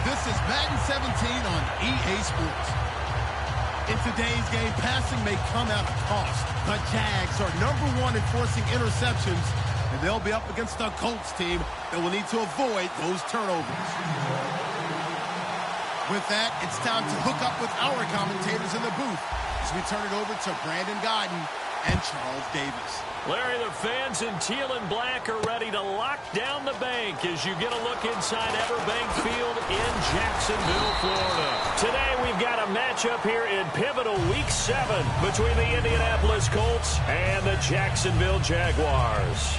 This is Madden 17 on EA Sports. In today's game, passing may come at a cost. The Jags are #1 in forcing interceptions, and they'll be up against a Colts team that will need to avoid those turnovers. With that, it's time to hook up with our commentators in the booth as we turn it over to Brandon Godden and Charles Davis. Larry, the fans in teal and black are ready to lock down the bank as you get a look inside Everbank Field in Jacksonville, Florida. Today we've got a matchup here in pivotal Week 7 between the Indianapolis Colts and the Jacksonville Jaguars.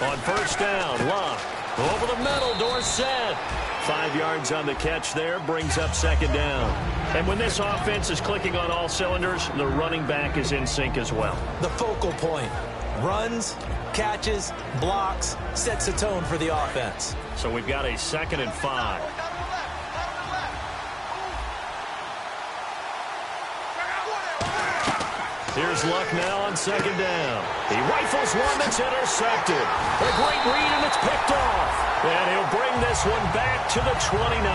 On first down, Locke. Over the middle, Dorsett. 5 yards on the catch there, brings up second down. And when this offense is clicking on all cylinders, the running back is in sync as well. The focal point. Runs, catches, blocks, sets a tone for the offense. So we've got a 2nd and 5. Here's Luck now on second down. He rifles one that's intercepted. A great read, and it's picked off. And he'll bring this one back to the 29.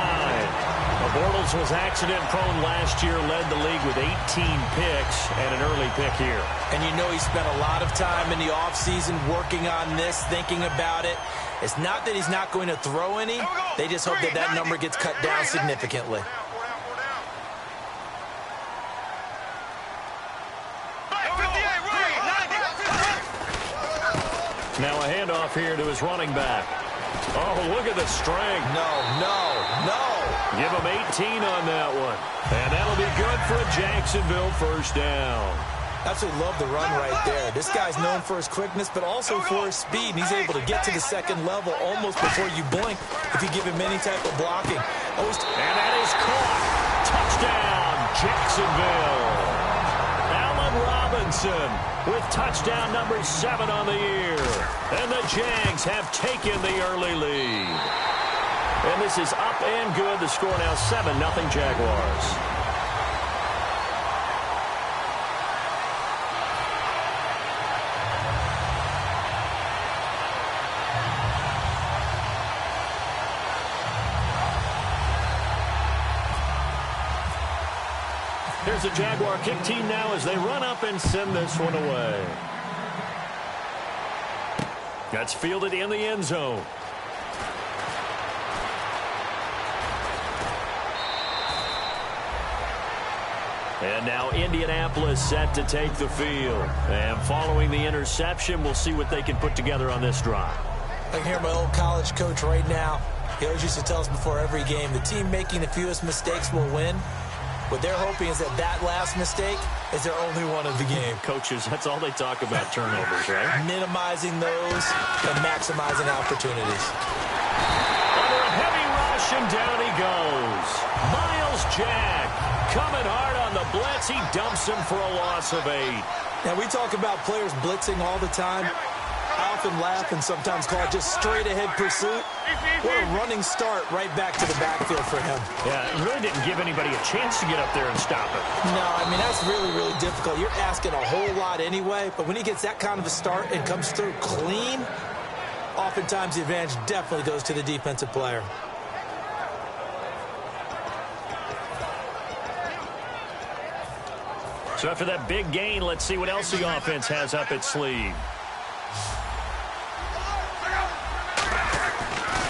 Bortles was accident-prone last year, led the league with 18 picks and an early pick here. And you know he spent a lot of time in the offseason working on this, thinking about it. It's not that he's not going to throw any. They just hope that that number gets cut down significantly. Now a handoff here to his running back. Oh, look at the strength. No. Give him 18 on that one. And that'll be good for a Jacksonville first down. Absolutely love the run right there. This guy's known for his quickness, but also for his speed. And he's able to get to the second level almost before you blink if you give him any type of blocking. And that is caught. Touchdown, Jacksonville. Robinson with touchdown number 7 on the year. And the Jags have taken the early lead. And this is up and good. The score now 7-0 Jaguars. Here's the Jaguar kick team now as they run up and send this one away. That's fielded in the end zone. And now Indianapolis set to take the field. And following the interception, we'll see what they can put together on this drive. I can hear my old college coach right now. He always used to tell us before every game, the team making the fewest mistakes will win. What they're hoping is that that last mistake is their only one of the game. Coaches, that's all they talk about, turnovers, right? Minimizing those and maximizing opportunities. Under a heavy rush, and down he goes. Miles Jack coming hard on the blitz. He dumps him for a loss of 8. Now, we talk about players blitzing all the time. I often laugh and sometimes call it just straight-ahead pursuit. What a running start right back to the backfield for him. Yeah, it really didn't give anybody a chance to get up there and stop it. No, I mean, that's really, really difficult. You're asking a whole lot anyway, but when he gets that kind of a start and comes through clean, oftentimes the advantage definitely goes to the defensive player. So after that big gain, let's see what else the offense has up its sleeve.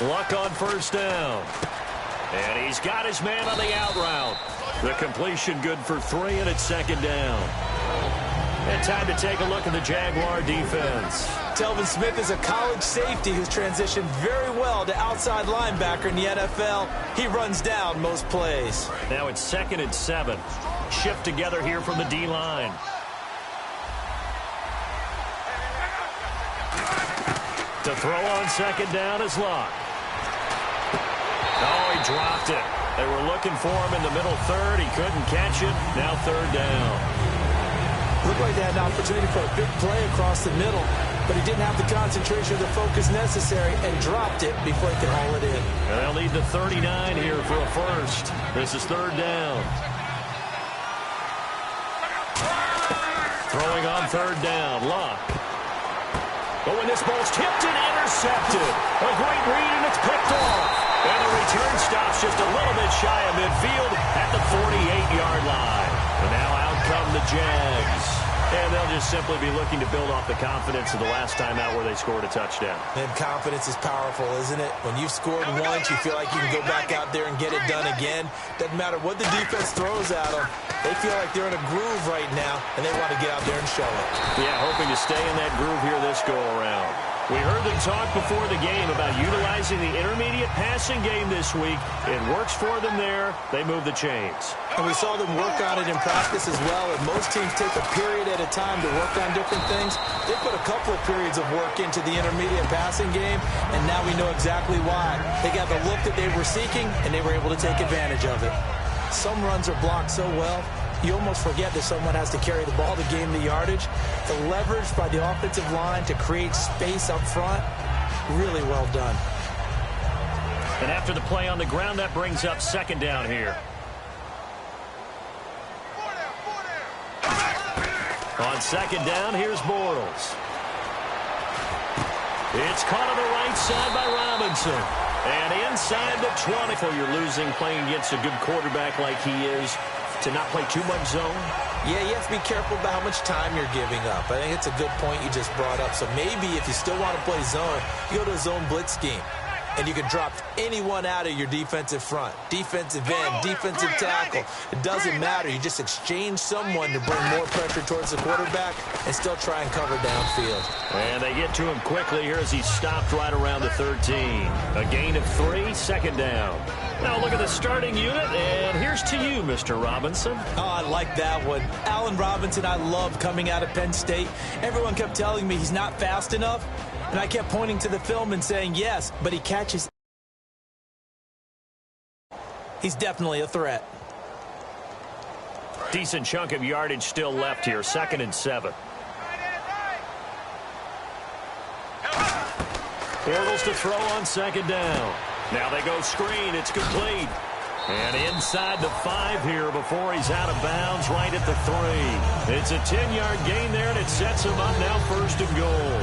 Luck on first down. And he's got his man on the out route. The completion good for 3, and it's second down. And time to take a look at the Jaguar defense. Telvin Smith is a college safety who's transitioned very well to outside linebacker in the NFL. He runs down most plays. Now it's 2nd and 7. Shift together here from the D-line. To throw on second down is Locke. Oh, he dropped it. They were looking for him in the middle third. He couldn't catch it. Now third down. Looked like they had an opportunity for a big play across the middle. but he didn't have the concentration or the focus necessary and dropped it before he could haul it in. And they'll need the 39 here for a first. This is third down. Throwing on third down, Luck. But when this ball's tipped and intercepted, a great read and it's picked off. And the return stops just a little bit shy of midfield at the 48-yard line. And now out come the Jags. And they'll just simply be looking to build off the confidence of the last time out where they scored a touchdown. And confidence is powerful, isn't it? When you've scored once, you feel like you can go back out there and get it done again. Doesn't matter what the defense throws at them. They feel like they're in a groove right now, and they want to get out there and show it. Yeah, hoping to stay in that groove here this go-around. We heard them talk before the game about utilizing the intermediate passing game this week. It works for them there. They move the chains. And we saw them work on it in practice as well. And most teams take a period at a time to work on different things. They put a couple of periods of work into the intermediate passing game, and now we know exactly why. They got the look that they were seeking, and they were able to take advantage of it. Some runs are blocked so well, you almost forget that someone has to carry the ball to gain the yardage. The leverage by the offensive line to create space up front, really well done. And after the play on the ground, that brings up second down here. On second down, here's Bortles. It's caught on the right side by Robinson. And inside the 20. You're losing playing against a good quarterback like he is. To not play too much zone? Yeah, you have to be careful about how much time you're giving up. I think it's a good point you just brought up. So maybe if you still want to play zone, you go to a zone blitz scheme. And you can drop anyone out of your defensive front. Defensive end, defensive tackle. It doesn't matter. You just exchange someone to bring more pressure towards the quarterback and still try and cover downfield. And they get to him quickly here as he stopped right around the 13. A gain of 3, second down. Now look at the starting unit, and here's to you, Mr. Robinson. Oh, I like that one. Allen Robinson, I love coming out of Penn State. Everyone kept telling me he's not fast enough. And I kept pointing to the film and saying, yes, but he catches. He's definitely a threat. Decent chunk of yardage still left here. 2nd and 7. Bortles to throw on second down. Now they go screen. It's complete. And inside the 5 here before he's out of bounds right at the 3. It's a 10-yard gain there, and it sets him up now 1st and goal.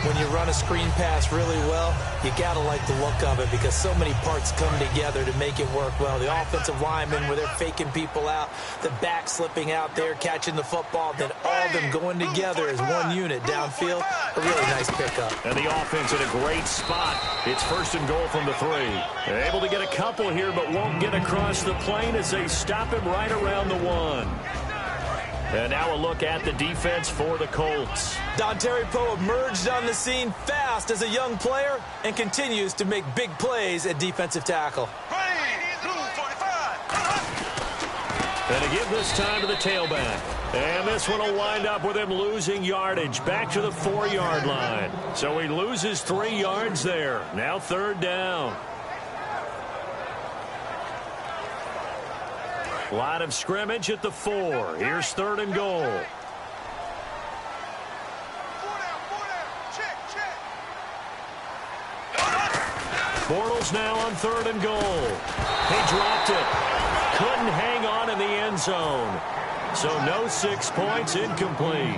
When you run a screen pass really well, you got to like the look of it because so many parts come together to make it work well. The offensive linemen where they're faking people out, the back slipping out there, catching the football, then all of them going together as one unit downfield. A really nice pickup. And the offense in a great spot. It's 1st and goal from the 3. They're able to get a couple here but won't get across the plane as they stop him right around the 1. And now a look at the defense for the Colts. Dontari Poe emerged on the scene fast as a young player and continues to make big plays at defensive tackle. And to give this time to the tailback. And this one will wind up with him losing yardage back to the 4-yard line. So he loses 3 yards there. Now 3rd down. Line of scrimmage at the 4. Here's 3rd and goal. Bortles now on 3rd and goal. He dropped it. Couldn't hang on in the end zone. So no 6 points, incomplete.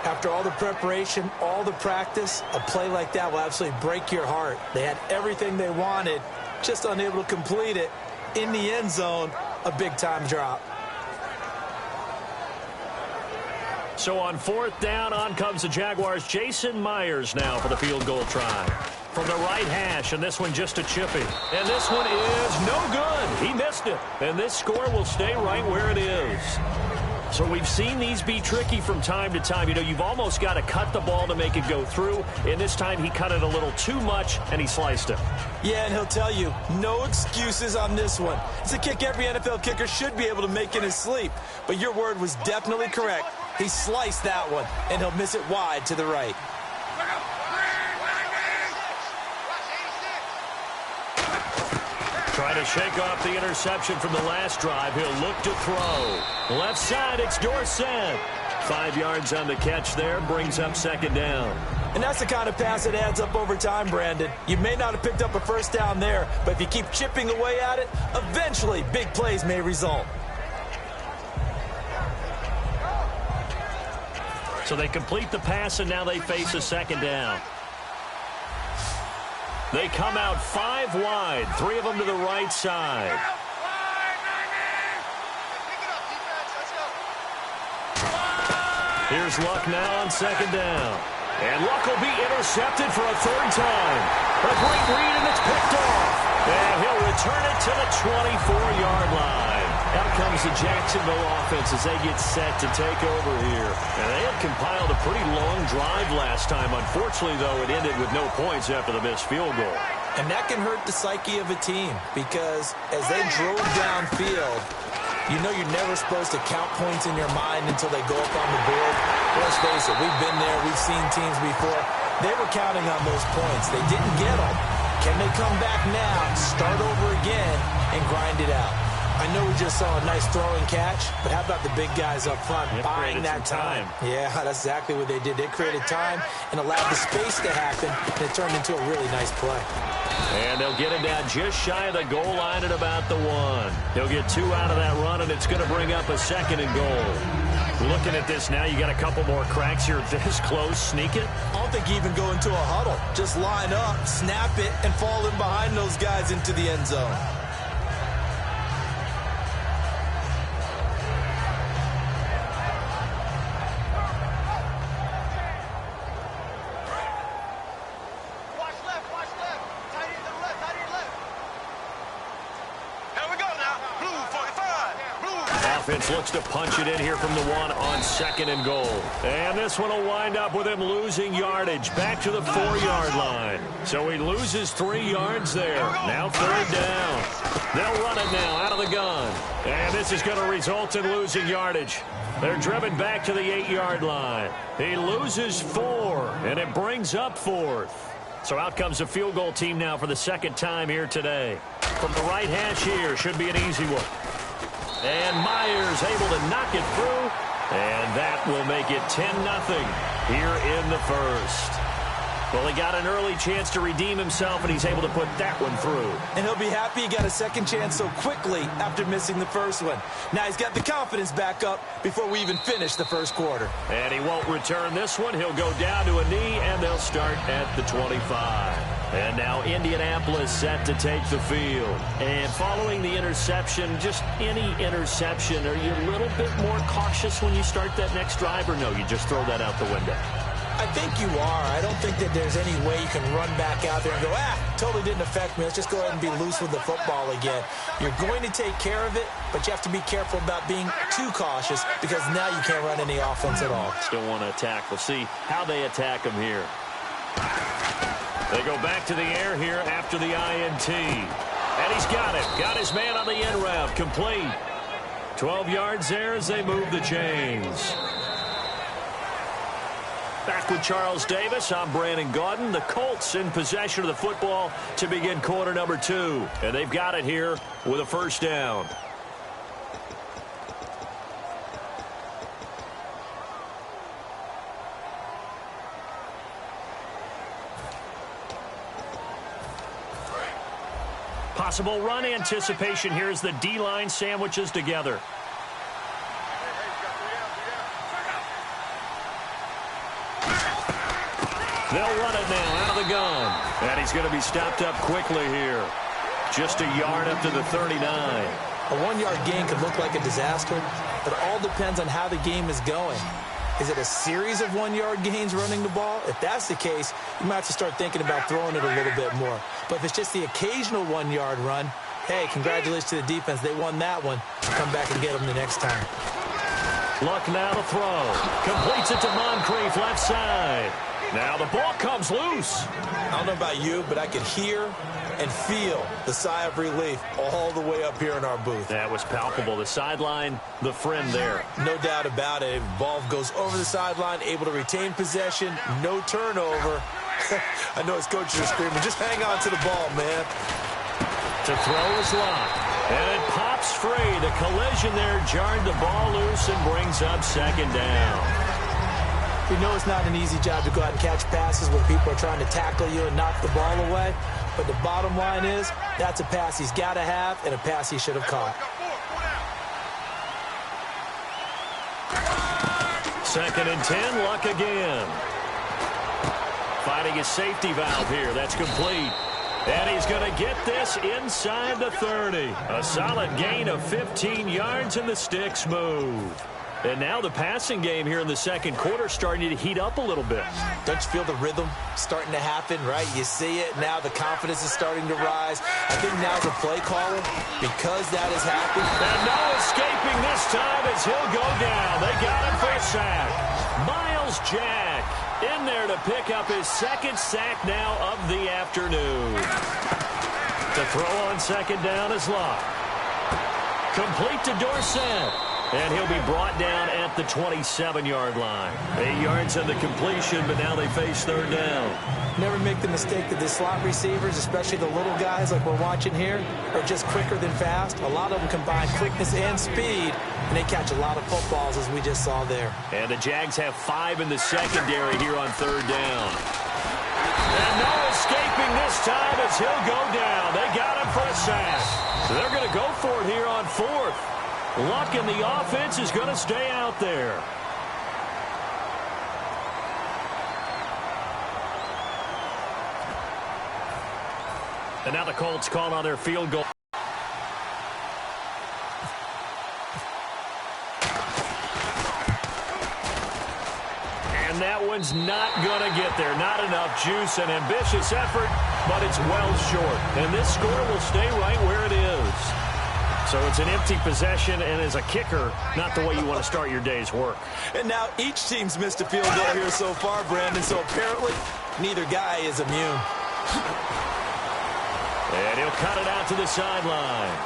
After all the preparation, all the practice, a play like that will absolutely break your heart. They had everything they wanted, just unable to complete it. In the end zone, a big-time drop. So on 4th down, on comes the Jaguars. Jason Myers now for the field goal try. From the right hash, and this one just a chippy. And this one is no good. He missed it. And this score will stay right where it is. So we've seen these be tricky from time to time. You know, you've almost got to cut the ball to make it go through. And this time he cut it a little too much, and he sliced it. Yeah, and he'll tell you, no excuses on this one. It's a kick every NFL kicker should be able to make in his sleep. But your word was definitely correct. He sliced that one, and he'll miss it wide to the right. Trying to shake off the interception from the last drive. He'll look to throw. Left side, it's Dorsett. 5 yards on the catch there, brings up second down. And that's the kind of pass that adds up over time, Brandon. You may not have picked up a first down there, but if you keep chipping away at it, eventually big plays may result. So they complete the pass, and now they face a second down. They come out 5 wide, 3 of them to the right side. Here's Luck now on second down. And Luck will be intercepted for a 3rd time. A great read, and it's picked off. And he'll return it to the 24-yard line. Out comes the Jacksonville offense as they get set to take over here. And they had compiled a pretty long drive last time. Unfortunately, though, it ended with no points after the missed field goal. And that can hurt the psyche of a team because as they drove downfield, you know you're never supposed to count points in your mind until they go up on the board. Let's face it, we've been there, we've seen teams before. They were counting on those points. They didn't get them. Can they come back now, start over again, and grind it out? I know we just saw a nice throwing catch, but how about the big guys up front buying that time? Yeah, that's exactly what they did. They created time and allowed the space to happen, and it turned into a really nice play. And they'll get it down just shy of the goal line at about the 1. He'll get 2 out of that run, and it's going to bring up a 2nd and goal. Looking at this now, you got a couple more cracks here this close. Sneak it? I don't think you even go into a huddle. Just line up, snap it, and fall in behind those guys into the end zone. Offense looks to punch it in here from the 1 on 2nd and goal. And this one will wind up with him losing yardage back to the 4-yard line. So he loses 3 yards there. Now 3rd down. They'll run it now out of the gun. And this is going to result in losing yardage. They're driven back to the 8-yard line. He loses 4, and it brings up 4th. So out comes the field goal team now for the 2nd time here today. From the right hash here, should be an easy one. And Myers able to knock it through. And that will make it 10-0 here in the 1st. Well, he got an early chance to redeem himself, and he's able to put that one through. And he'll be happy he got a 2nd chance so quickly after missing the 1st one. Now he's got the confidence back up before we even finish the 1st quarter. And he won't return this one. He'll go down to a knee, and they'll start at the 25. And now Indianapolis set to take the field. And following the interception, just any interception, are you a little bit more cautious when you start that next drive, or no, you just throw that out the window? I think you are. I don't think that there's any way you can run back out there and go, totally didn't affect me. Let's just go ahead and be loose with the football again. You're going to take care of it, but you have to be careful about being too cautious because now you can't run any offense at all. Still want to attack. We'll see how they attack him here. They go back to the air here after the INT. And he's got it. Got his man on the end route. Complete. 12 yards there as they move the chains. Back with Charles Davis, I'm Brandon Gaudin. The Colts in possession of the football to begin quarter number 2. And they've got it here with a 1st down. Possible run anticipation here as the D-line sandwiches together. They'll run it now out of the gun. And he's going to be stopped up quickly here. Just a yard up to the 39. A 1-yard gain could look like a disaster, but it all depends on how the game is going. Is it a series of 1-yard gains running the ball? If that's the case, you might have to start thinking about throwing it a little bit more. But if it's just the occasional 1-yard run, hey, congratulations to the defense. They won that one. Come back and get them the next time. Luck now to throw. Completes it to Moncrief, left side. Now the ball comes loose. I don't know about you, but I could hear and feel the sigh of relief all the way up here in our booth. That was palpable. The sideline, the friend there. No doubt about it. Ball goes over the sideline, able to retain possession, no turnover. I know his coaches are screaming, just hang on to the ball, man. To throw is Luck. And it pops free. The collision there jarred the ball loose and brings up second down. We know it's not an easy job to go out and catch passes when people are trying to tackle you and knock the ball away. But the bottom line is, that's a pass he's got to have and a pass he should have caught. Second and 10, Luck again. Finding his safety valve here. That's complete. And he's going to get this inside the 30. A solid gain of 15 yards, and the sticks move. And now the passing game here in the second quarter starting to heat up a little bit. Don't you feel the rhythm starting to happen, right? You see it. Now the confidence is starting to rise. I think now as a play caller, because that has happened. And no escaping this time as he'll go down. They got him for a sack. Miles Jack in there to pick up his second sack now of the afternoon. The throw on second down is Luck. Complete to Dorsett. And he'll be brought down at the 27-yard line. 8 yards on the completion, but now they face third down. Never make the mistake that the slot receivers, especially the little guys like we're watching here, are just quicker than fast. A lot of them combine quickness and speed, and they catch a lot of footballs, as we just saw there. And the Jags have 5 in the secondary here on third down. And no escaping this time as he'll go down. They got him for a sack. So they're going to go for it here on fourth. Luck in the offense is going to stay out there. And now the Colts call on their field goal. And that one's not going to get there. Not enough juice. An ambitious effort, but it's well short. And this score will stay right where it is. So it's an empty possession, and as a kicker, not the way you want to start your day's work. And now each team's missed a field goal here so far, Brandon, so apparently neither guy is immune. And he'll cut it out to the sideline.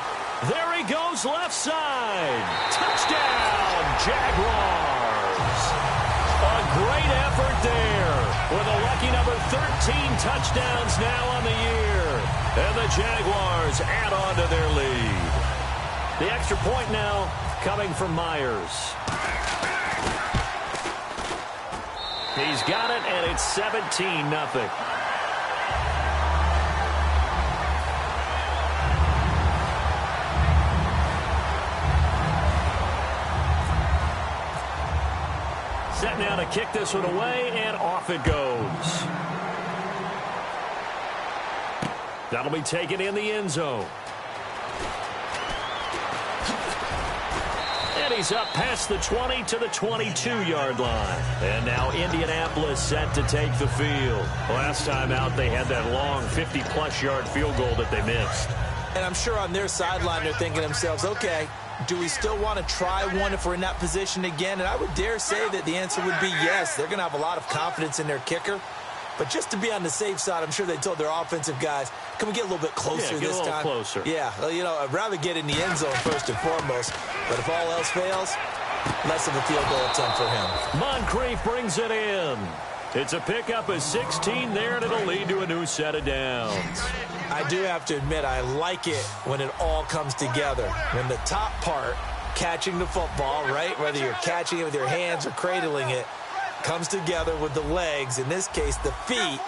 There he goes, left side. Touchdown, Jaguars. A great effort there with a lucky number 13 touchdowns now on the year. And the Jaguars add on to their lead. The extra point now coming from Myers. He's got it, and it's 17-0. Set now to kick this one away, and off it goes. That'll be taken in the end zone. And he's up past the 20 to the 22-yard line. And now Indianapolis set to take the field. Last time out, they had that long 50-plus yard field goal that they missed. And I'm sure on their sideline, they're thinking to themselves, okay, do we still want to try one if we're in that position again? And I would dare say that the answer would be yes. They're going to have a lot of confidence in their kicker. But just to be on the safe side, I'm sure they told their offensive guys, can we get a little bit closer this time? Closer. Yeah, well, you know, I'd rather get in the end zone first and foremost. But if all else fails, less of a field goal attempt for him. Moncrief brings it in. It's a pickup of 16 there, and it'll lead to a new set of downs. I do have to admit, I like it when it all comes together. When the top part, catching the football, right, whether you're catching it with your hands or cradling it, comes together with the legs, in this case the feet,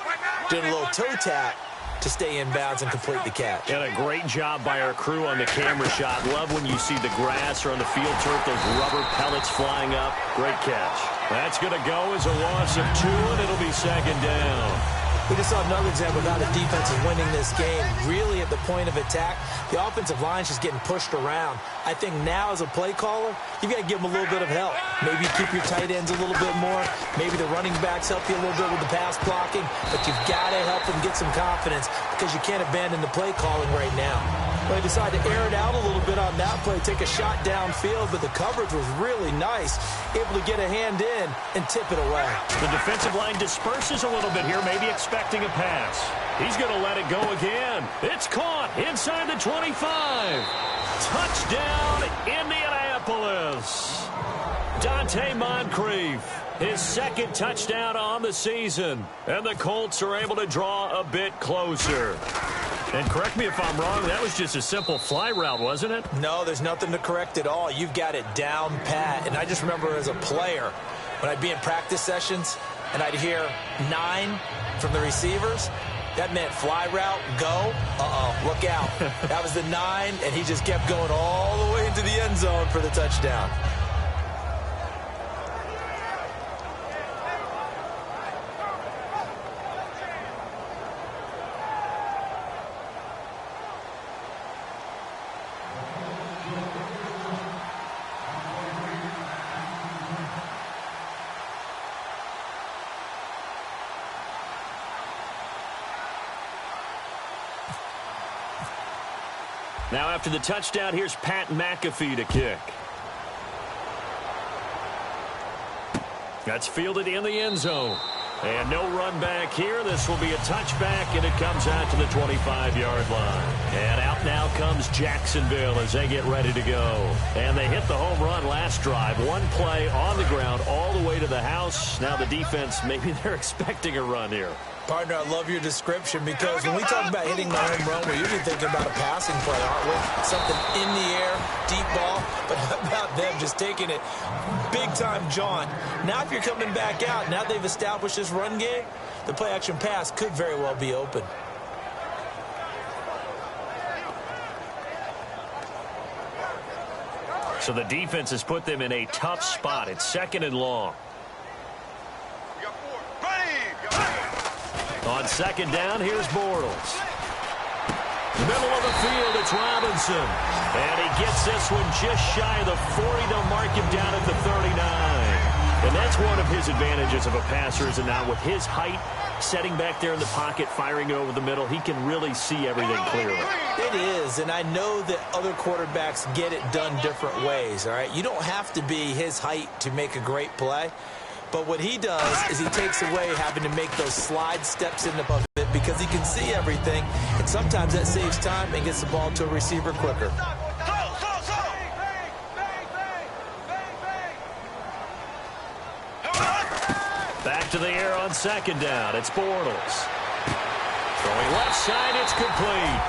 doing a little toe tap to stay in bounds and complete the catch. And a great job by our crew on the camera shot. Love when you see the grass or on the field turf, those rubber pellets flying up. Great catch. That's going to go as a loss of 2, and it'll be second down. We just saw another example of how the defense is winning this game. Really at the point of attack, the offensive line's just getting pushed around. I think now as a play caller, you've got to give them a little bit of help. Maybe keep your tight ends a little bit more. Maybe the running backs help you a little bit with the pass blocking. But you've got to help them get some confidence because you can't abandon the play calling right now. Well, they decided to air it out a little bit on that play, take a shot downfield, but the coverage was really nice. Able to get a hand in and tip it away. The defensive line disperses a little bit here, maybe expecting a pass. He's going to let it go again. It's caught inside the 25. Touchdown, Indianapolis. Dante Moncrief, his second touchdown on the season. And the Colts are able to draw a bit closer. And correct me if I'm wrong, that was just a simple fly route, wasn't it? No, there's nothing to correct at all. You've got it down pat. And I just remember as a player, when I'd be in practice sessions and I'd hear 9 from the receivers, that meant fly route, go, look out. That was the 9, and he just kept going all the way into the end zone for the touchdown. Now after the touchdown, here's Pat McAfee to kick. That's fielded in the end zone. And no run back here. This will be a touchback, and it comes out to the 25-yard line. And out now comes Jacksonville as they get ready to go. And they hit the home run last drive. One play on the ground all the way to the house. Now the defense, maybe they're expecting a run here. Partner, I love your description because when we talk about hitting the home run, we're usually thinking about a passing play, aren't we? Something in the air, deep ball, but how about them just taking it big-time jaunt? Now if you're coming back out, now they've established this run game, the play-action pass could very well be open. So the defense has put them in a tough spot. It's 2nd and long. On 2nd down, here's Bortles. Middle of the field, it's Robinson. And he gets this one just shy of the 40. They'll mark him down at the 39. And that's one of his advantages of a passer, is that now with his height, setting back there in the pocket, firing over the middle, he can really see everything clearly. It is, and I know that other quarterbacks get it done different ways, all right? You don't have to be his height to make a great play. But what he does is he takes away having to make those slide steps in above it because he can see everything, and sometimes that saves time and gets the ball to a receiver quicker. Back to the air on 2nd down. It's Bortles. Throwing left side, it's complete.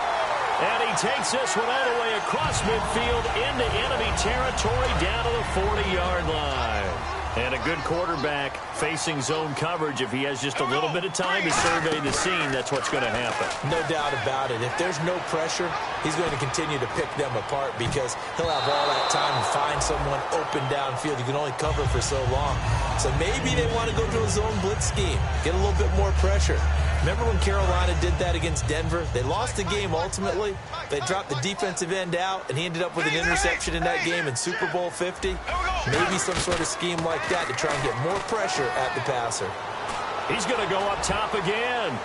And he takes this one all the way across midfield into enemy territory down to the 40-yard line. And a good quarterback facing zone coverage. If he has just a little bit of time to survey the scene, that's what's going to happen. No doubt about it. If there's no pressure, he's going to continue to pick them apart because he'll have all that time to find someone open downfield. You can only cover for so long. So maybe they want to go to a zone blitz scheme, get a little bit more pressure. Remember when Carolina did that against Denver? They lost the game ultimately. They dropped the defensive end out, and he ended up with an interception in that game in Super Bowl 50. Maybe some sort of scheme like that to try and get more pressure at the passer. He's going to go up top again.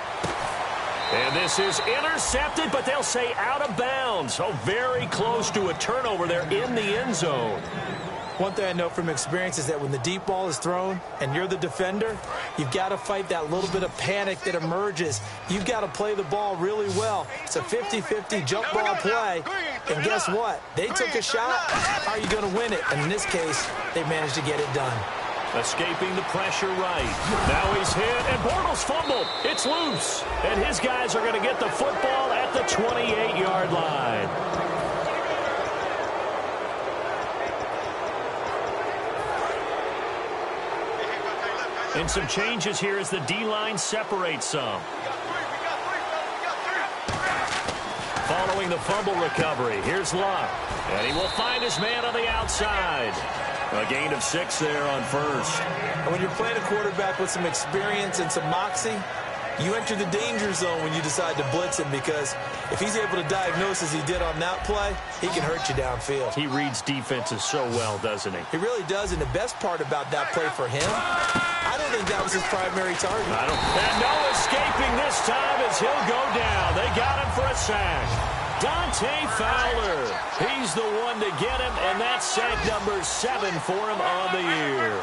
And this is intercepted, but they'll say out of bounds. So very close to a turnover there in the end zone. One thing I know from experience is that when the deep ball is thrown and you're the defender, you've got to fight that little bit of panic that emerges. You've got to play the ball really well. It's a 50-50 jump ball play. And guess what? They took a shot. How are you going to win it? And in this case, they managed to get it done. Escaping the pressure right. Now he's hit, and Bortles fumbled. It's loose. And his guys are going to get the football at the 28-yard line. And some changes here as the D-line separates some. Following the fumble recovery, here's Luck. And he will find his man on the outside. A gain of 6 there on first. And when you're playing a quarterback with some experience and some moxie, you enter the danger zone when you decide to blitz him because if he's able to diagnose as he did on that play, he can hurt you downfield. He reads defenses so well, doesn't he? He really does, and the best part about that play for him, I don't think that was his primary target. And no escaping this time as he'll go down. They got him for a sack. Dante Fowler. He's the one to get him, and that's sack number 7 for him on the year.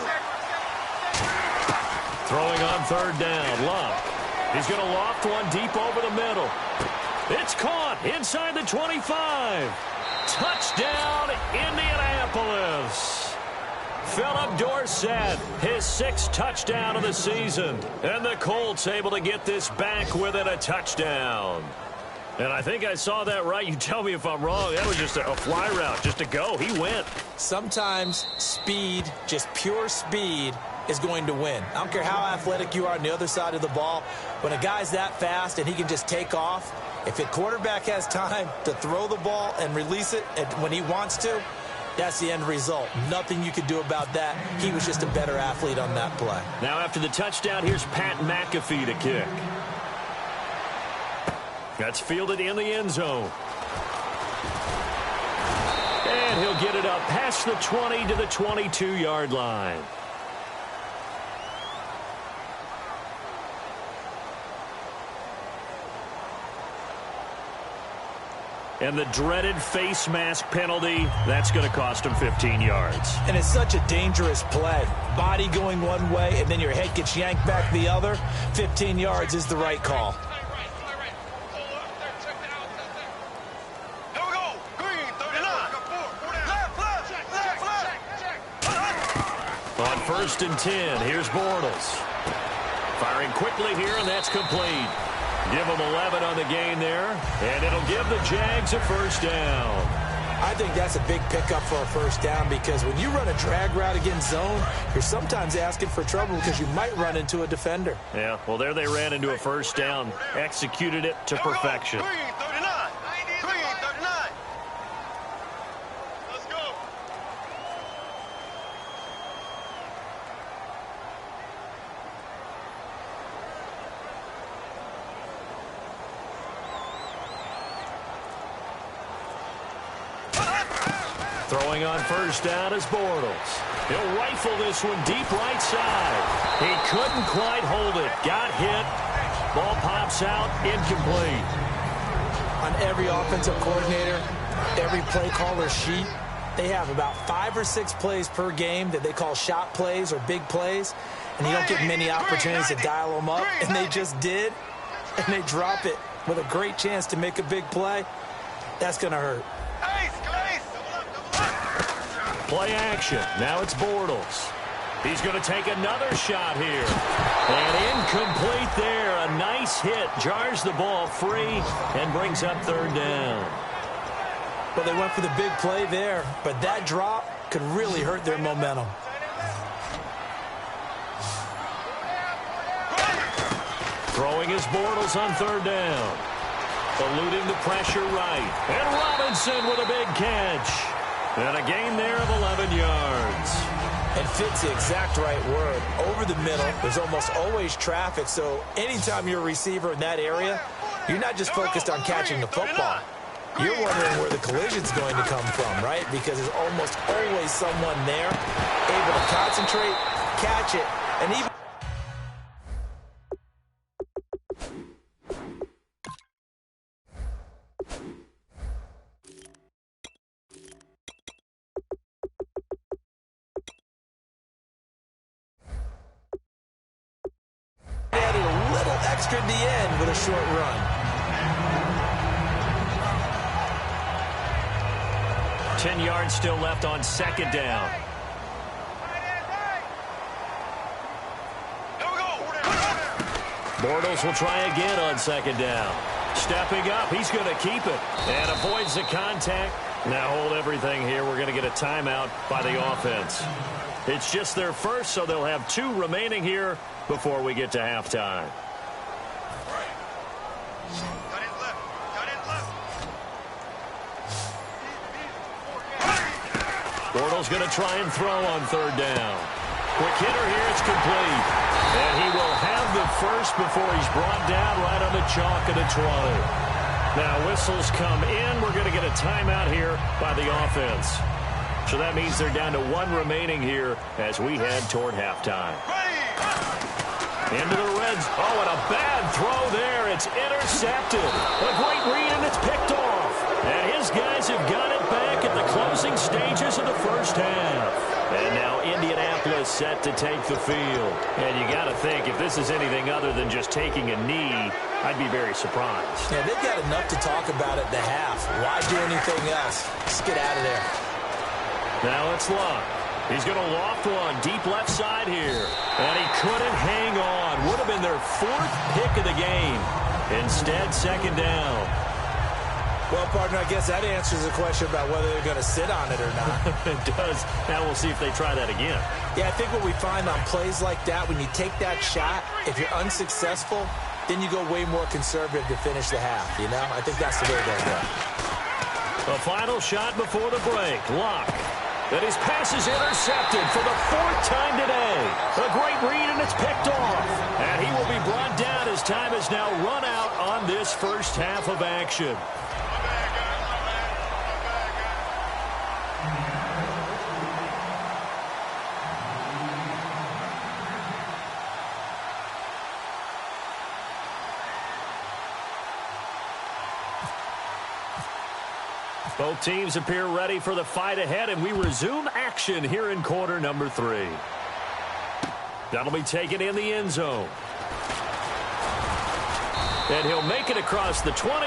Throwing on 3rd down, Luck. He's going to loft one deep over the middle. It's caught inside the 25. Touchdown, Indianapolis. Philip Dorsett, his 6th touchdown of the season. And the Colts able to get this back within a touchdown. And I think I saw that right. You tell me if I'm wrong. That was just a fly route, just to go. He went. Sometimes speed, just pure speed, is going to win. I don't care how athletic you are on the other side of the ball. When a guy's that fast and he can just take off, if the quarterback has time to throw the ball and release it when he wants to, that's the end result. Nothing you could do about that. He was just a better athlete on that play. Now after the touchdown, here's Pat McAfee to kick. That's fielded in the end zone. And he'll get it up past the 20 to the 22-yard line. And the dreaded face mask penalty, that's going to cost him 15 yards. And it's such a dangerous play. Body going one way, and then your head gets yanked back the other. 15 yards is the right call. On 1st and 10, here's Bortles. Firing quickly here, and that's complete. Give them 11 on the gain there, and it'll give the Jags a first down. I think that's a big pickup for a first down because when you run a drag route against zone, you're sometimes asking for trouble because you might run into a defender. Yeah, well, there they ran into a first down, executed it to perfection. Throwing on first down is Bortles. He'll rifle this one deep right side. He couldn't quite hold it. Got hit. Ball pops out. Incomplete. On every offensive coordinator, every play caller sheet, they have about 5 or 6 plays per game that they call shot plays or big plays, and you don't get many opportunities to dial them up, and they just did, and they drop it with a great chance to make a big play. That's going to hurt. Play action. Now it's Bortles. He's going to take another shot here. And incomplete there. A nice hit. Jars the ball free and brings up 3rd down. Well, they went for the big play there, but that drop could really hurt their momentum. Throwing his Bortles on 3rd down. Eluding the pressure right. And Robinson with a big catch. And a gain there of 11 yards. And fits the exact right word. Over the middle, there's almost always traffic, so anytime you're a receiver in that area, you're not just focused on catching the football. You're wondering where the collision's going to come from, right? Because there's almost always someone there able to concentrate, catch it, and even extra at the end with a short run. 10 yards still left on 2nd down. Bortles will try again on 2nd down. Stepping up, he's going to keep it and avoids the contact. Now hold everything here. We're going to get a timeout by the offense. It's just their first, so they'll have 2 remaining here before we get to halftime. Bortles going to try and throw on 3rd down. Quick hitter here, it's complete. And he will have the first before he's brought down right on the chalk of the 20. Now whistles come in. We're going to get a timeout here by the offense. So that means they're down to 1 remaining here as we head toward halftime. Into the Reds. Oh, and a bad throw there. It's intercepted. A great read, and it's picked off. And his guys have got it back at the closing stages of the first half. And now Indianapolis set to take the field. And you got to think, if this is anything other than just taking a knee, I'd be very surprised. Yeah, they've got enough to talk about at the half. Why do anything else? Just get out of there. Now it's Luck. He's going to loft one deep left side here. And he couldn't hang on. Would have been their 4th pick of the game. Instead, 2nd down. Well, partner, I guess that answers the question about whether they're going to sit on it or not. It does. Now we'll see if they try that again. Yeah, I think what we find on plays like that, when you take that shot, if you're unsuccessful, then you go way more conservative to finish the half, you know? I think that's the way they'll go. The final shot before the break. Locke. And his pass is intercepted for the 4th time today. A great read, and it's picked off. And he will be brought down as time has now run out on this first half of action. Both teams appear ready for the fight ahead, and we resume action here in quarter number 3. That'll be taken in the end zone. And he'll make it across the 20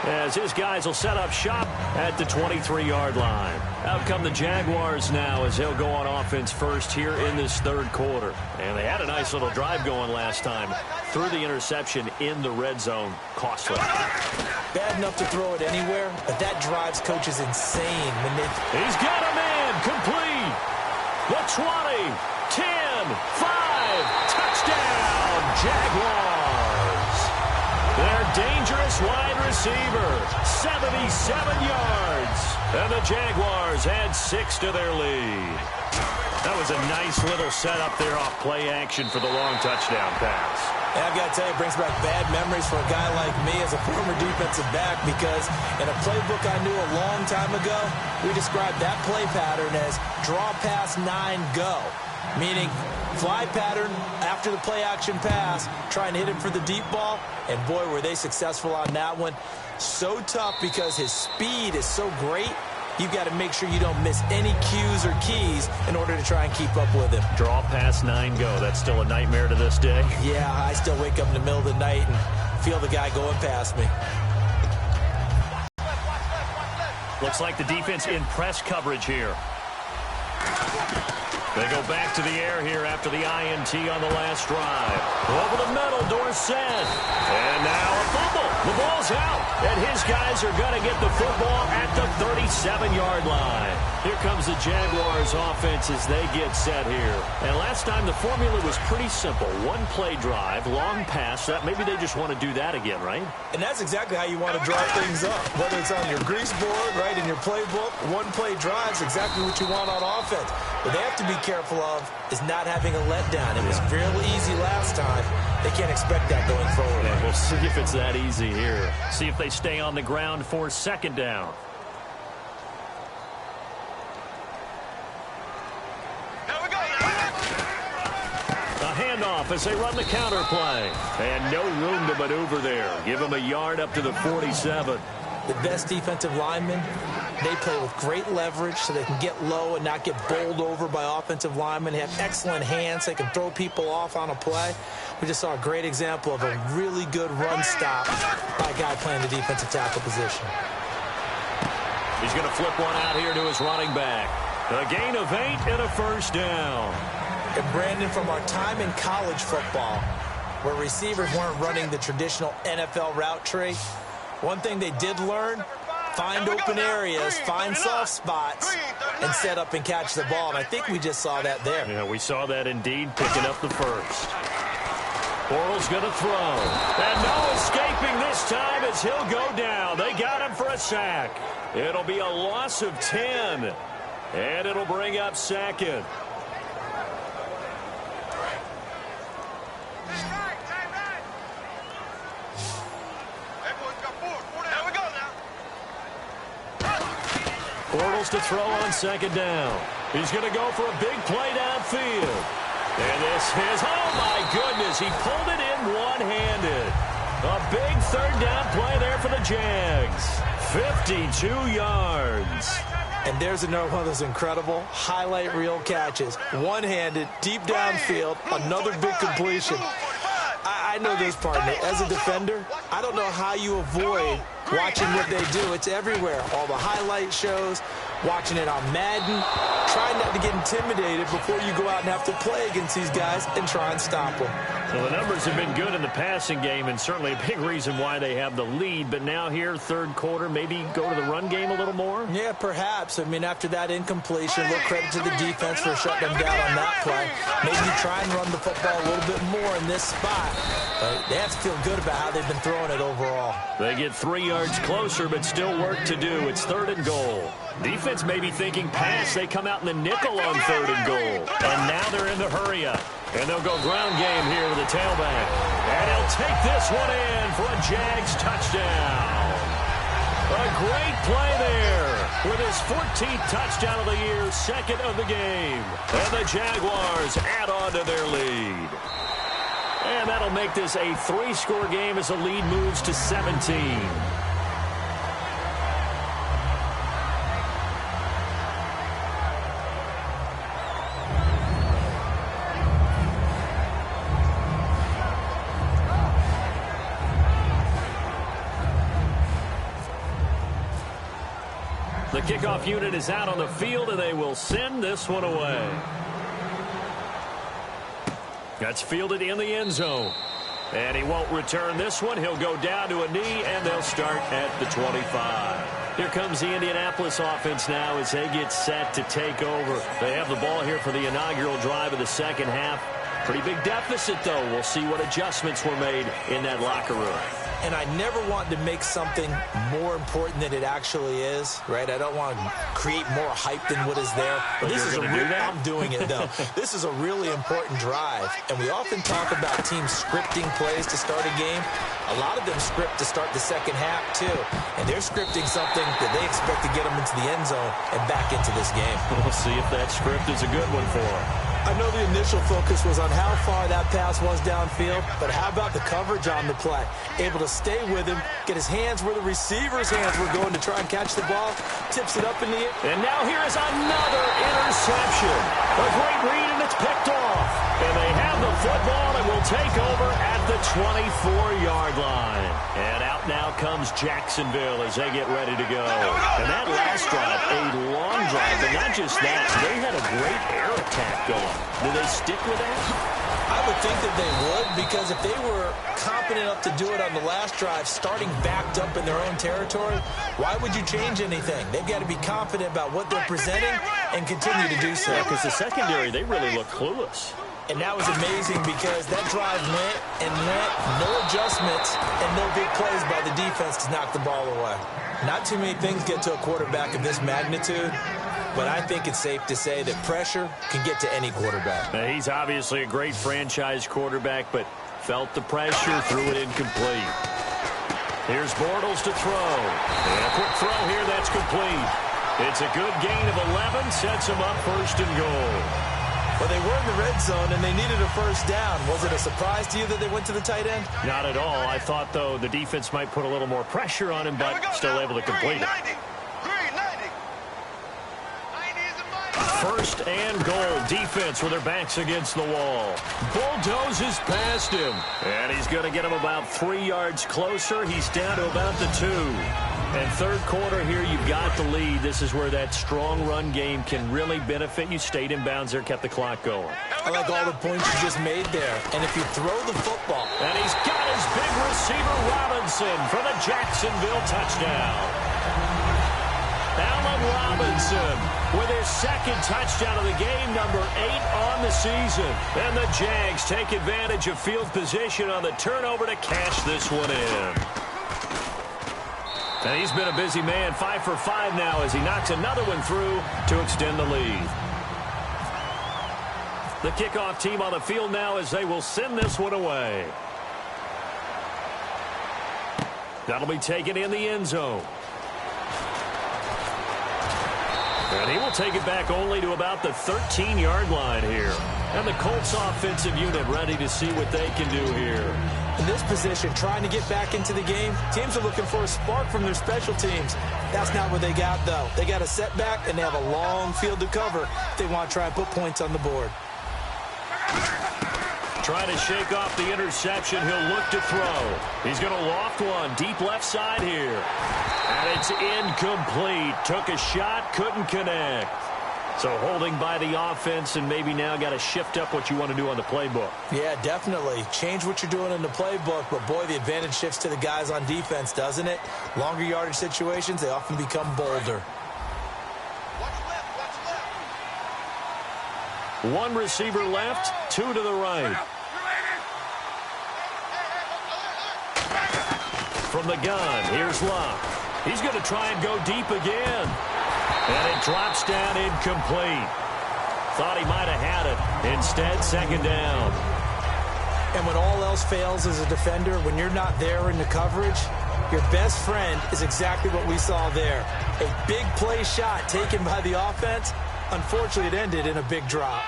as his guys will set up shop at the 23-yard line. Out come the Jaguars now as they'll go on offense first here in this third quarter. And they had a nice little drive going last time. Threw the interception in the red zone. Costly. Bad enough to throw it anywhere, but that drives coaches insane when they... He's got a man complete. The 20, 10, 5, touchdown, Jaguars. Their dangerous wide receiver, 77 yards. And the Jaguars add 6 to their lead. That was a nice little setup there off play action for the long touchdown pass. And I've got to tell you, it brings back bad memories for a guy like me as a former defensive back, because in a playbook I knew a long time ago, we described that play pattern as draw pass 9 go, meaning fly pattern after the play action pass, trying to hit him for the deep ball, and boy, were they successful on that one. So tough because his speed is so great. You've got to make sure you don't miss any cues or keys in order to try and keep up with him. Draw pass 9 go. That's still a nightmare to this day. Yeah, I still wake up in the middle of the night and feel the guy going past me. Looks like the defense in press coverage here. They go back to the air here after the INT on the last drive. Over the middle, Dorsett. And now a fumble. The ball's out. And his guys are going to get the football at the 37-yard line. Here comes the Jaguars offense as they get set here. And last time the formula was pretty simple. One play drive, long pass. Maybe they just want to do that again, right? And that's exactly how you want to draw things up. Whether it's on your grease board, right, in your playbook, one play drive is exactly what you want on offense. What they have to be careful of is not having a letdown. It was fairly easy last time. They can't expect that going forward. Yeah, we'll see if it's that easy here. See if they stay on the ground for second down. A handoff as they run the counter play. And no room to maneuver there. Give them a yard up to the 47. The best defensive linemen, they play with great leverage so they can get low and not get bowled over by offensive linemen. They have excellent hands. They can throw people off on a play. We just saw a great example of a really good run stop by a guy playing the defensive tackle position. He's going to flip one out here to his running back. A gain of 8 and a first down. And Brandon, from our time in college football, where receivers weren't running the traditional NFL route tree, one thing they did learn, find open areas, find soft spots, and set up and catch the ball. And I think we just saw that there. Yeah, we saw that indeed, picking up the first. Bortles going to throw. And no escaping this time as he'll go down. They got him for a sack. It'll be a loss of 10. And it'll bring up second. Bortles to throw on second down. He's going to go for a big play downfield. And this is, oh my goodness, he pulled it in one-handed. A big third down play there for the Jags. 52 yards. And there's another one of those incredible highlight reel catches. One-handed, deep downfield, another big completion. I know this, partner. As a defender, I don't know how you avoid watching what they do. It's everywhere. All the highlight shows, watching it on Madden, trying to start to get intimidated before you go out and have to play against these guys and try and stop them. Well, the numbers have been good in the passing game, and certainly a big reason why they have the lead. But now here, third quarter, maybe go to the run game a little more? Yeah, perhaps. I mean, after that incompletion, a little credit to the defense for shutting them down on that play. Maybe try and run the football a little bit more in this spot. But they have to feel good about how they've been throwing it overall. They get 3 yards closer, but still work to do. It's 3rd and goal. Defense may be thinking pass. They come out in the nickel on 3rd and goal. And now they're in the hurry-up. And they'll go ground game here with the tailback. And he'll take this one in for a Jags touchdown. A great play there with his 14th touchdown of the year, 2nd of the game. And the Jaguars add on to their lead. And that'll make this a 3-score game as the lead moves to 17. The kickoff unit is out on the field, and they will send this one away. That's fielded in the end zone. And he won't return this one. He'll go down to a knee, and they'll start at the 25. Here comes the Indianapolis offense now as they get set to take over. They have the ball here for the inaugural drive of the second half. Pretty big deficit, though. We'll see what adjustments were made in that locker room. And I never want to make something more important than it actually is, right? I don't want to create more hype than what is there. But this is I'm doing it, though. This is a really important drive. And we often talk about teams scripting plays to start a game. A lot of them script to start the second half, too. And they're scripting something that they expect to get them into the end zone and back into this game. We'll see if that script is a good one for them. I know the initial focus was on how far that pass was downfield, but how about the coverage on the play? Able to stay with him, get his hands where the receiver's hands were going to try and catch the ball, tips it up in the air. And now here is another interception. A great read, and it's picked off. And they have the football and will take over at the 24-yard line. And out now comes Jacksonville as they get ready to go. And that last drive, a long drive, but not just that, they had a great air attack going. Do they stick with that? I would think that they would, because if they were competent enough to do it on the last drive, starting backed up in their own territory, why would you change anything? They've got to be confident about what they're presenting and continue to do so. Yeah, because the secondary, they really look clueless. And that was amazing because that drive went and went, no adjustments, and no big plays by the defense to knock the ball away. Not too many things get to a quarterback of this magnitude, but I think it's safe to say that pressure can get to any quarterback. Now, he's obviously a great franchise quarterback, but felt the pressure, threw it incomplete. Here's Bortles to throw. And a quick throw here, that's complete. It's a good gain of 11, sets him up 1st and goal. Well, they were in the red zone, and they needed a first down. Was it a surprise to you that they went to the tight end? Not at all. I thought, though, the defense might put a little more pressure on him, but still able to complete it. 1st and goal. Defense with their backs against the wall. Bulldozes past him. And he's going to get him about 3 yards closer. He's down to about the 2. And third quarter here, you've got the lead. This is where that strong run game can really benefit you. Stayed in bounds there, kept the clock going. I like all the points you just made there. And if you throw the football. And he's got his big receiver, Robinson, for the Jacksonville touchdown. Allen Robinson with his 2nd touchdown of the game, number 8 on the season. And the Jags take advantage of field position on the turnover to cash this one in. And he's been a busy man, 5 for 5 now as he knocks another one through to extend the lead. The kickoff team on the field now as they will send this one away. That'll be taken in the end zone. And he will take it back only to about the 13-yard line here. And the Colts offensive unit ready to see what they can do here. In this position, trying to get back into the game, teams are looking for a spark from their special teams. That's not what they got, though. They got a setback, and they have a long field to cover if they want to try and put points on the board. Trying to shake off the interception. He'll look to throw. He's going to loft one deep left side here. And it's incomplete. Took a shot, couldn't connect. So holding by the offense, and maybe now got to shift up what you want to do on the playbook. Yeah, definitely. Change what you're doing in the playbook, but boy, the advantage shifts to the guys on defense, doesn't it? Longer yardage situations, they often become bolder. One receiver left, two to the right. From the gun, here's Luck. He's going to try and go deep again. And it drops down incomplete. Thought he might have had it. Instead, second down. And when all else fails as a defender, when you're not there in the coverage, your best friend is exactly what we saw there. A big play shot taken by the offense. Unfortunately, it ended in a big drop.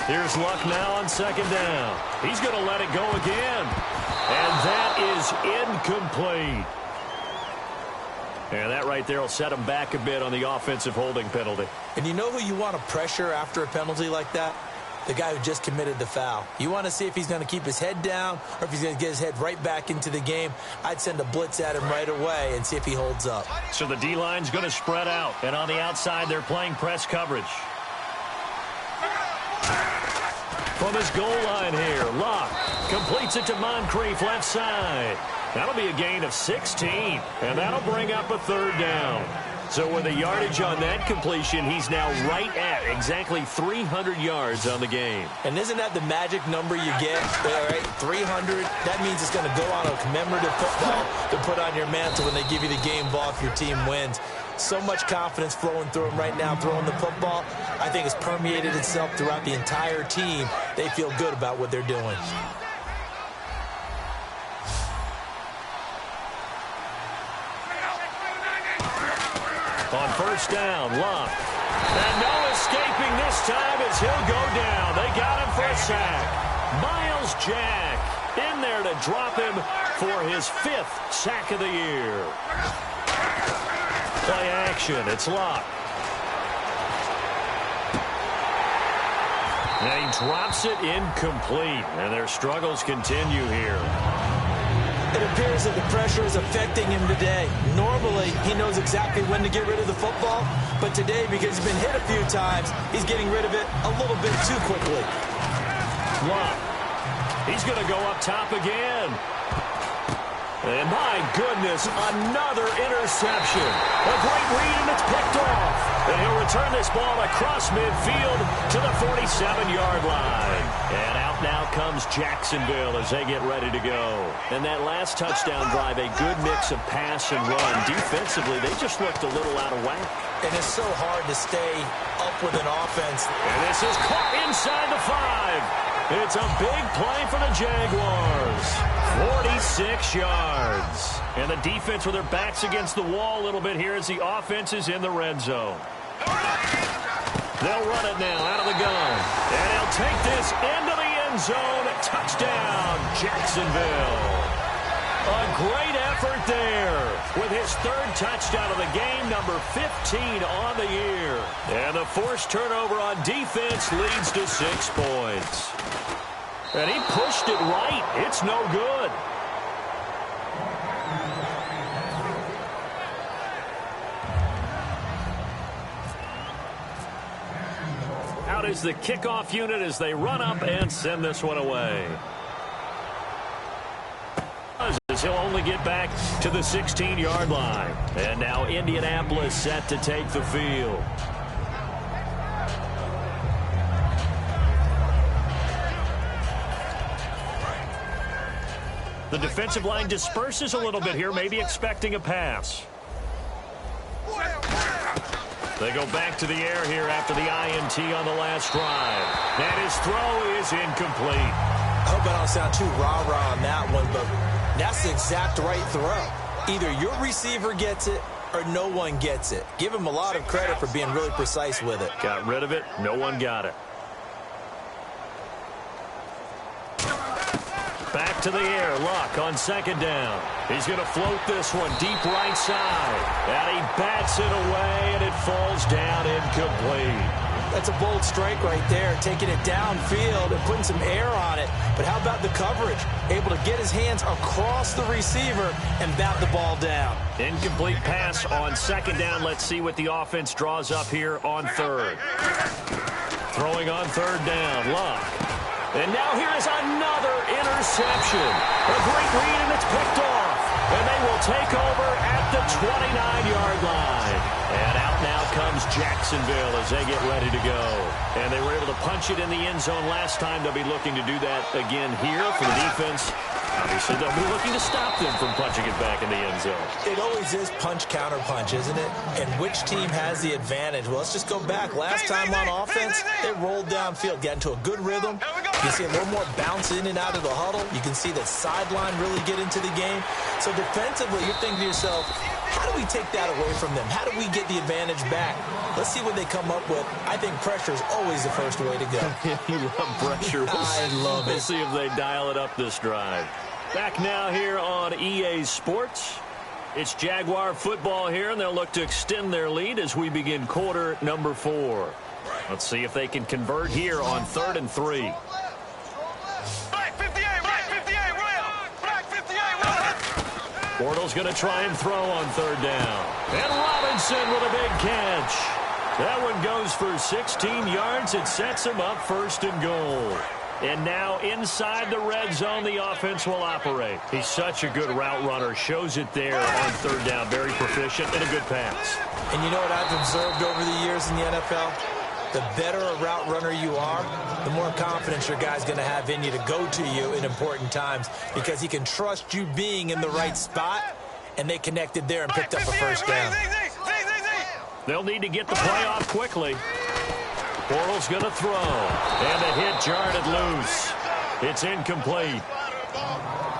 Here's Luck now on second down. He's going to let it go again. And that is incomplete. And that right there will set him back a bit on the offensive holding penalty. And you know who you want to pressure after a penalty like that? The guy who just committed the foul. You want to see if he's going to keep his head down or if he's going to get his head right back into the game. I'd send a blitz at him right away and see if he holds up. So the D-line's going to spread out. And on the outside, they're playing press coverage. From his goal line here, Luck completes it to Moncrief left side. That'll be a gain of 16, and that'll bring up a third down. So with the yardage on that completion, he's now right at exactly 300 yards on the game. And isn't that the magic number you get? All right, 300. That means it's going to go on a commemorative football to put on your mantle when they give you the game ball if your team wins. So much confidence flowing through him right now, throwing the football. I think it's permeated itself throughout the entire team. They feel good about what they're doing. On first down, Luck. And no escaping this time as he'll go down. They got him for a sack. Miles Jack in there to drop him for his 5th sack of the year. Play action, it's Luck. And he drops it incomplete. And their struggles continue here. It appears that the pressure is affecting him today. Normally, he knows exactly when to get rid of the football, but today, because he's been hit a few times, he's getting rid of it a little bit too quickly. Luck. He's going to go up top again. And my goodness, another interception. A great read, and it's picked off. And he'll return this ball across midfield to the 47-yard line. And out now comes Jacksonville as they get ready to go. And that last touchdown drive, a good mix of pass and run. Defensively, they just looked a little out of whack. And it's so hard to stay up with an offense. And this is caught inside the 5. It's a big play for the Jaguars. 46 yards. And the defense with their backs against the wall a little bit here as the offense is in the red zone. They'll run it now out of the gun. And he'll take this into the end zone. Touchdown, Jacksonville. A great effort there with his 3rd touchdown of the game, number 15 on the year. And the forced turnover on defense leads to 6 points. And he pushed it right. It's no good. Out is the kickoff unit as they run up and send this one away. He'll only get back to the 16-yard line. And now Indianapolis set to take the field. The defensive line disperses a little bit here, maybe expecting a pass. They go back to the air here after the INT on the last drive. And his throw is incomplete. I hope I don't sound too rah-rah on that one, but that's the exact right throw. Either your receiver gets it or no one gets it. Give him a lot of credit for being really precise with it. Got rid of it. No one got it. Back to the air. Luck on second down. He's going to float this one deep right side. And he bats it away, and it falls down incomplete. That's a bold strike right there, taking it downfield and putting some air on it. But how about the coverage? Able to get his hands across the receiver and bat the ball down. Incomplete pass on second down. Let's see what the offense draws up here on third. Throwing on third down, Luck. And now here is another interception. A great read, and it's picked off. And they will take over at the 29-yard line. And out now comes Jacksonville as they get ready to go. And they were able to punch it in the end zone last time. They'll be looking to do that again here for the defense. Obviously, they'll be looking to stop them from punching it back in the end zone. It always is punch-counter-punch, isn't it? And which team has the advantage? Well, let's just go back. Last time on offense, they rolled downfield, got into a good rhythm. You see a little more bounce in and out of the huddle. You can see the sideline really get into the game. So defensively, you're thinking to yourself, how do we take that away from them? How do we get the advantage back? Let's see what they come up with. I think pressure is always the first way to go. You love pressure. I love it. We'll see if they dial it up this drive. Back now here on EA Sports. It's Jaguar football here, and they'll look to extend their lead as we begin quarter number 4. Let's see if they can convert here on 3rd and 3. Bortles going to try and throw on 3rd down. And Robinson with a big catch. That one goes for 16 yards. It sets him up 1st and goal. And now inside the red zone, the offense will operate. He's such a good route runner. Shows it there on 3rd down. Very proficient and a good pass. And you know what I've observed over the years in the NFL? The better a route runner you are, the more confidence your guy's going to have in you to go to you in important times because he can trust you being in the right spot, and they connected there and picked up a 1st down. They'll need to get the play off quickly. Bortles going to throw, and the hit jarred it loose. It's incomplete.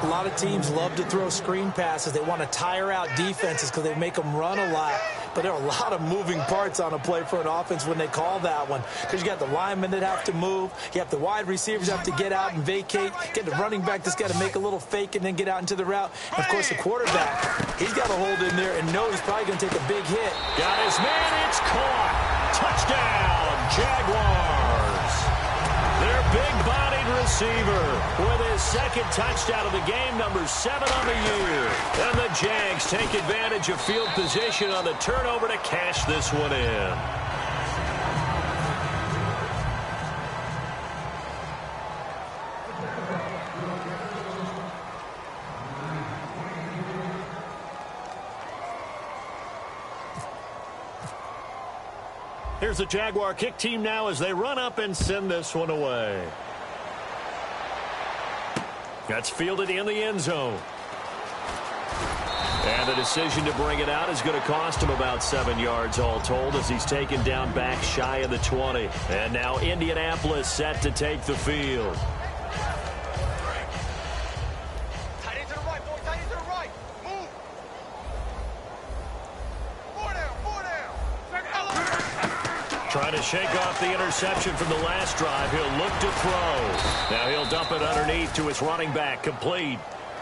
A lot of teams love to throw screen passes. They want to tire out defenses because they make them run a lot. But there are a lot of moving parts on a play for an offense when they call that one. Because you got the linemen that have to move. You have the wide receivers have to get out and vacate. Get the running back that's got to make a little fake and then get out into the route. And, of course, the quarterback, he's got to hold in there and know he's probably going to take a big hit. Got his man. It's caught. Touchdown, Jaguars. Their big-bodied receiver with his 2nd touchdown of the game, number 7 on the year. And the Jags take advantage of field position on the turnover to cash this one in. Here's the Jaguar kick team now as they run up and send this one away. That's fielded in the end zone. And the decision to bring it out is going to cost him about 7 yards all told as he's taken down back shy of the 20. And now Indianapolis set to take the field. Trying to shake off the interception from the last drive. He'll look to throw. Now he'll dump it underneath to his running back. Complete.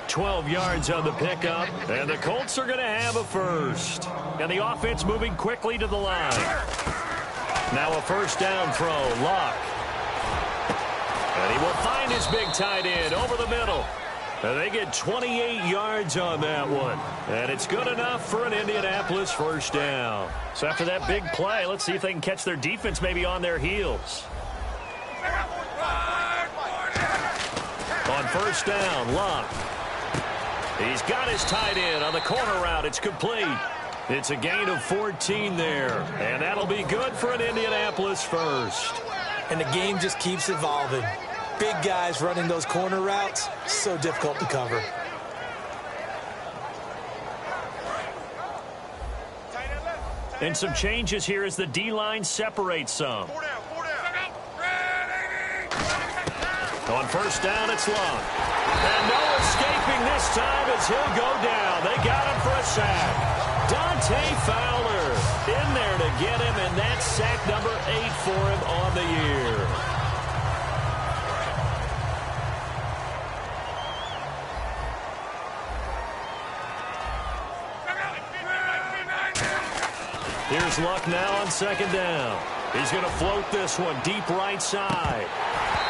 12 yards on the pickup. And the Colts are going to have a 1st. And the offense moving quickly to the line. Now a 1st down throw. Luck. And he will find his big tight end over the middle. And they get 28 yards on that one. And it's good enough for an Indianapolis 1st down. So after that big play, let's see if they can catch their defense maybe on their heels. On 1st down, Luck. He's got his tight end on the corner route. It's complete. It's a gain of 14 there. And that'll be good for an Indianapolis 1st. And the game just keeps evolving. Big guys running those corner routes, so difficult to cover. And some changes here as the D-line separates some. On 1st down, it's Luck. And no escaping this time as he'll go down. They got him for a sack. Dante Fowler in there to get him, and that's sack number 8 for him on the year. Here's Luck now on 2nd down. He's going to float this one deep right side.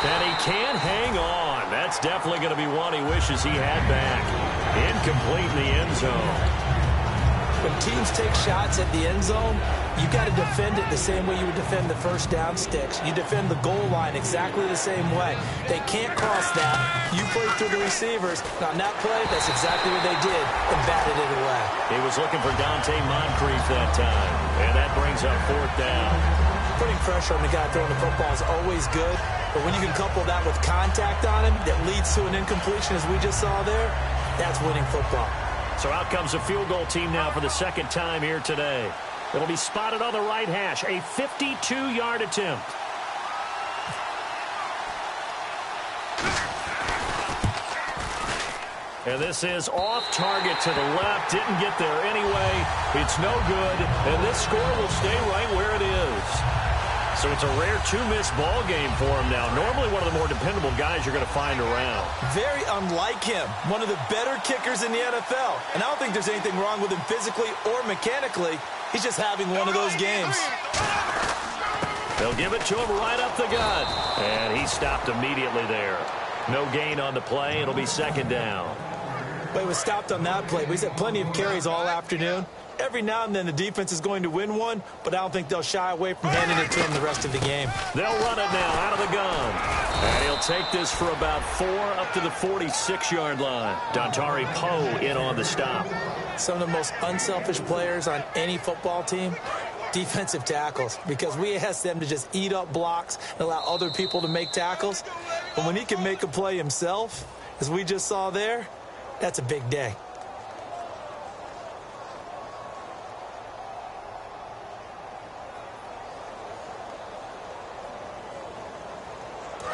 And he can't hang on. That's definitely going to be one he wishes he had back. Incomplete in the end zone. When teams take shots at the end zone, you got to defend it the same way you would defend the first down sticks. You defend the goal line exactly the same way. They can't cross that. You play through the receivers. On that play, that's exactly what they did and batted it away. He was looking for Dante Moncrief that time, and that brings up fourth down. Putting pressure on the guy throwing the football is always good, but when you can couple that with contact on him that leads to an incompletion, as we just saw there, that's winning football. So out comes a field goal team now for the second time here today. It'll be spotted on the right hash, a 52-yard attempt. And this is off target to the left. Didn't get there anyway. It's no good. And this score will stay right where it is. So it's a rare two-miss ball game for him now. Normally one of the more dependable guys you're going to find around. Very unlike him. One of the better kickers in the NFL. And I don't think there's anything wrong with him physically or mechanically. He's just having one of those games. They'll give it to him right up the gut. And he stopped immediately there. No gain on the play. It'll be second down. But he was stopped on that play. But he's had plenty of carries all afternoon. Every now and then the defense is going to win one, but I don't think they'll shy away from handing it to him the rest of the game. They'll run it now out of the gun. And he'll take this for about 4 up to the 46-yard line. Dontari Poe in on the stop. Some of the most unselfish players on any football team, defensive tackles, because we ask them to just eat up blocks and allow other people to make tackles. But when he can make a play himself, as we just saw there, that's a big day.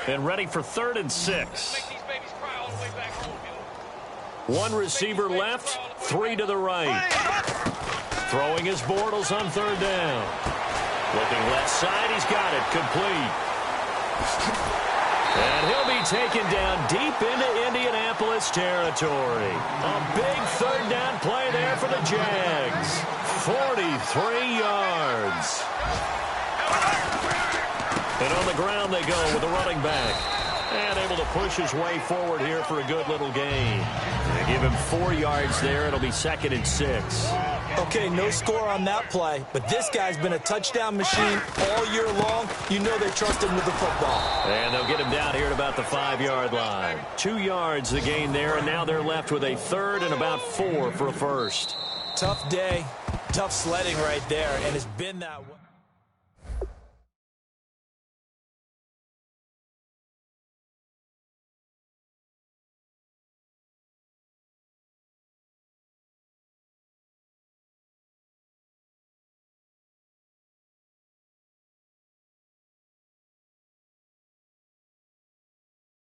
And ready for 3rd and 6. One receiver left, 3 to the right. Throwing his Bortles on 3rd down. Looking left side, he's got it, complete. And he'll be taken down deep into Indianapolis territory. A big 3rd down play there for the Jags. 43 yards. And on the ground they go with the running back. And able to push his way forward here for a good little gain. They give him 4 yards there. It'll be 2nd and 6. Okay, no score on that play, but this guy's been a touchdown machine all year long. You know they trust him with the football. And they'll get him down here at about the 5-yard line. 2 yards the gain there, and now they're left with a 3rd and about 4 for a first. Tough day, tough sledding right there, and it's been that way.